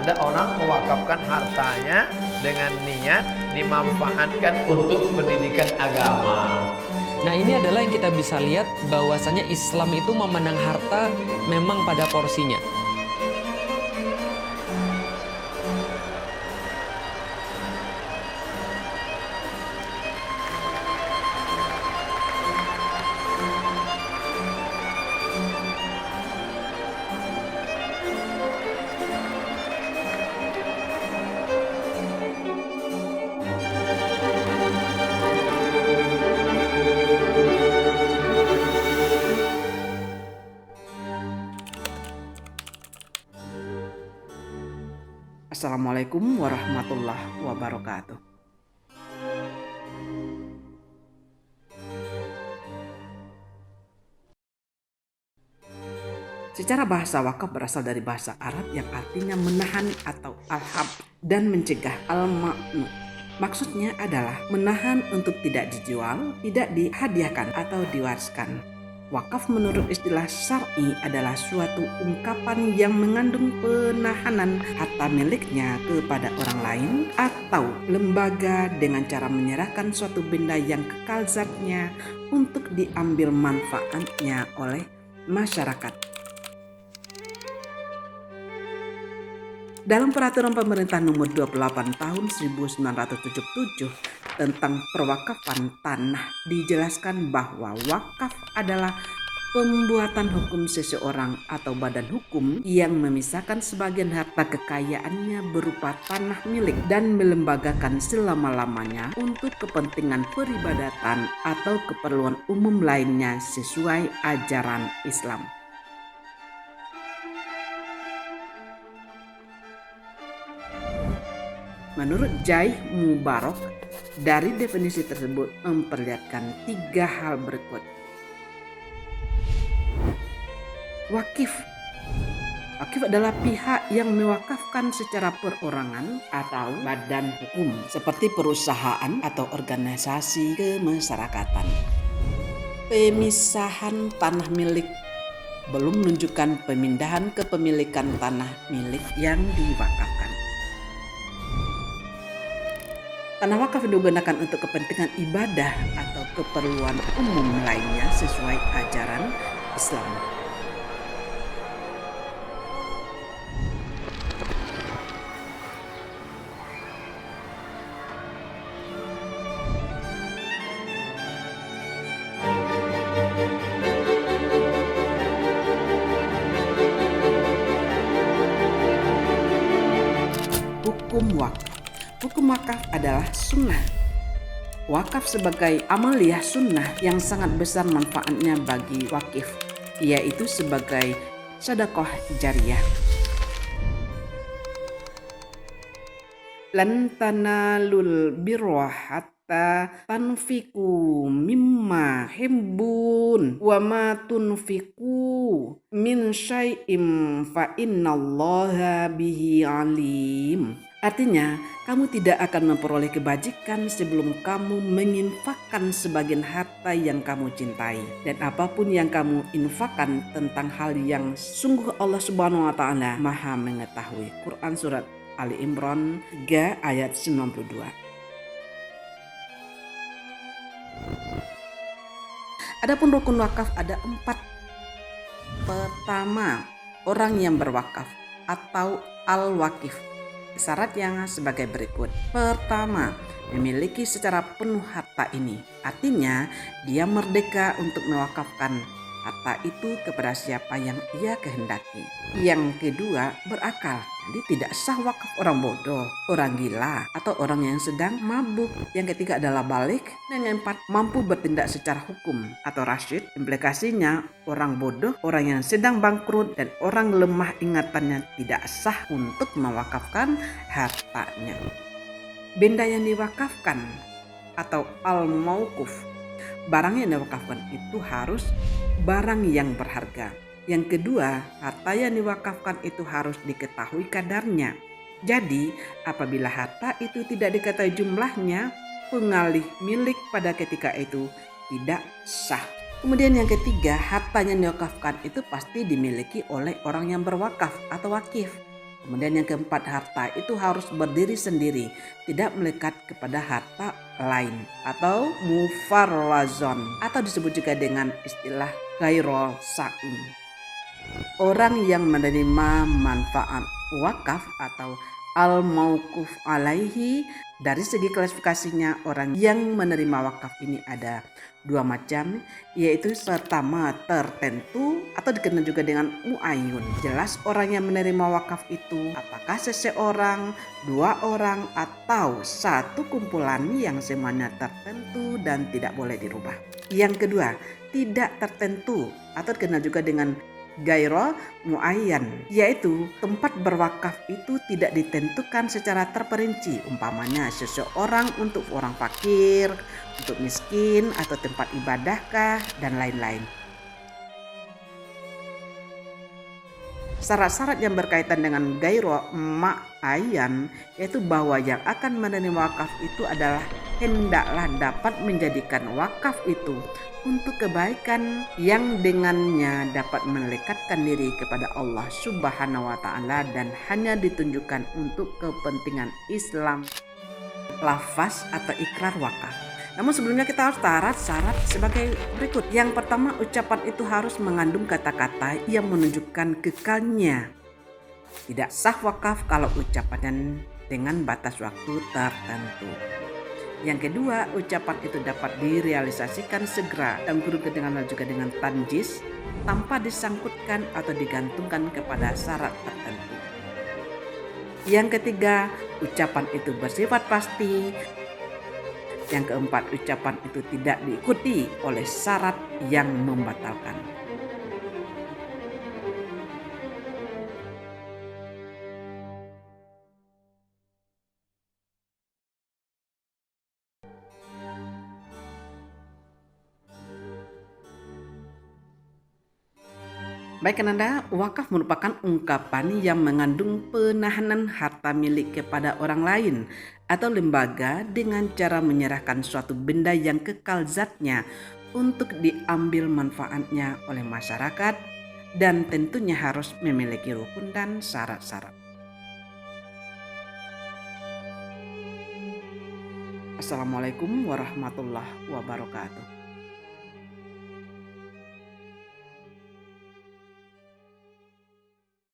ada orang mewakafkan hartanya dengan niat dimanfaatkan untuk pendidikan agama. Nah, ini adalah yang kita bisa lihat bahwasanya Islam itu memandang harta memang pada porsinya. Assalamualaikum warahmatullahi wabarakatuh. Secara bahasa, wakaf berasal dari bahasa Arab yang artinya menahan atau al-hab dan mencegah al-ma'nu. Maksudnya adalah menahan untuk tidak dijual, tidak dihadiahkan atau diwariskan. Wakaf menurut istilah syar'i adalah suatu ungkapan yang mengandung penahanan harta miliknya kepada orang lain atau lembaga dengan cara menyerahkan suatu benda yang kekal zatnya untuk diambil manfaatnya oleh masyarakat. Dalam peraturan pemerintah nomor 28 tahun 1977 tentang perwakafan tanah dijelaskan bahwa wakaf adalah pembuatan hukum seseorang atau badan hukum yang memisahkan sebagian harta kekayaannya berupa tanah milik dan melembagakan selama-lamanya untuk kepentingan peribadatan atau keperluan umum lainnya sesuai ajaran Islam. Menurut Jaih Mubarak, dari definisi tersebut memperlihatkan 3 hal berikut. Wakif adalah pihak yang mewakafkan secara perorangan atau badan hukum seperti perusahaan atau organisasi kemasyarakatan. Pemisahan tanah milik belum menunjukkan pemindahan kepemilikan tanah milik yang diwakafkan. Tanah wakaf digunakan untuk kepentingan ibadah atau keperluan umum lainnya sesuai ajaran Islam. Hukum wakaf adalah sunnah. Wakaf sebagai amaliyah sunnah yang sangat besar manfaatnya bagi wakif, yaitu sebagai sedekah jariyah. Lan tanalul birra hatta tanfiqu mimma hibbun wa ma tunfiqu min syai'im fa innallaha bihi alim. Artinya, kamu tidak akan memperoleh kebajikan sebelum kamu menginfakkan sebagian harta yang kamu cintai. Dan apapun yang kamu infakkan tentang hal yang sungguh Allah Subhanahu wa Ta'ala Maha mengetahui. Quran Surat Ali Imran 3 ayat 92. Adapun rukun wakaf ada 4. Pertama, orang yang berwakaf atau al-wakif. Syarat yang sebagai berikut. Pertama, memiliki secara penuh harta ini. Artinya, dia merdeka untuk mewakafkan harta itu kepada siapa yang ia kehendaki. Yang kedua, berakal. Jadi tidak sah wakaf orang bodoh, orang gila, atau orang yang sedang mabuk. Yang ketiga adalah balik. Dan yang keempat, mampu bertindak secara hukum atau rasyid. Implikasinya, orang bodoh, orang yang sedang bangkrut, dan orang lemah ingatannya tidak sah untuk mewakafkan hartanya. Benda yang diwakafkan atau al-mauquf, barang yang diwakafkan itu harus barang yang berharga. Yang kedua, harta yang diwakafkan itu harus diketahui kadarnya. Jadi, apabila harta itu tidak diketahui jumlahnya, pengalih milik pada ketika itu tidak sah. Kemudian yang ketiga, harta yang diwakafkan itu pasti dimiliki oleh orang yang berwakaf atau wakif. Kemudian yang keempat, harta itu harus berdiri sendiri, tidak melekat kepada harta lain atau mufarrazon, atau disebut juga dengan istilah ghairul sa'im. Orang yang menerima manfaat wakaf atau al-mauquf alaihi, dari segi klasifikasinya orang yang menerima wakaf ini ada dua macam, yaitu pertama tertentu atau dikenal juga dengan muayyun. Jelas orang yang menerima wakaf itu apakah seseorang, dua orang, atau satu kumpulan yang semuanya tertentu dan tidak boleh dirubah. Yang kedua, tidak tertentu atau dikenal juga dengan gairo muayyan, yaitu tempat berwakaf itu tidak ditentukan secara terperinci, umpamanya seseorang untuk orang fakir, untuk miskin, atau tempat ibadahkah, dan lain-lain. Syarat-syarat yang berkaitan dengan gairo muayyan yaitu bahwa yang akan menerima wakaf itu adalah hendaklah dapat menjadikan wakaf itu untuk kebaikan yang dengannya dapat melekatkan diri kepada Allah Subhanahu wa Ta'ala dan hanya ditunjukkan untuk kepentingan Islam. Lafaz atau ikrar wakaf. Namun sebelumnya kita harus taat syarat sebagai berikut. Yang pertama, ucapan itu harus mengandung kata-kata yang menunjukkan kekalnya. Tidak sah wakaf kalau ucapannya dengan batas waktu tertentu. Yang kedua, ucapan itu dapat direalisasikan segera dan guru kedengaran juga dengan tanjis tanpa disangkutkan atau digantungkan kepada syarat tertentu. Yang ketiga, ucapan itu bersifat pasti. Yang keempat, ucapan itu tidak diikuti oleh syarat yang membatalkan. Baik Ananda, wakaf merupakan ungkapan yang mengandung penahanan harta milik kepada orang lain atau lembaga dengan cara menyerahkan suatu benda yang kekal zatnya untuk diambil manfaatnya oleh masyarakat dan tentunya harus memiliki rukun dan syarat-syarat. Assalamualaikum warahmatullahi wabarakatuh.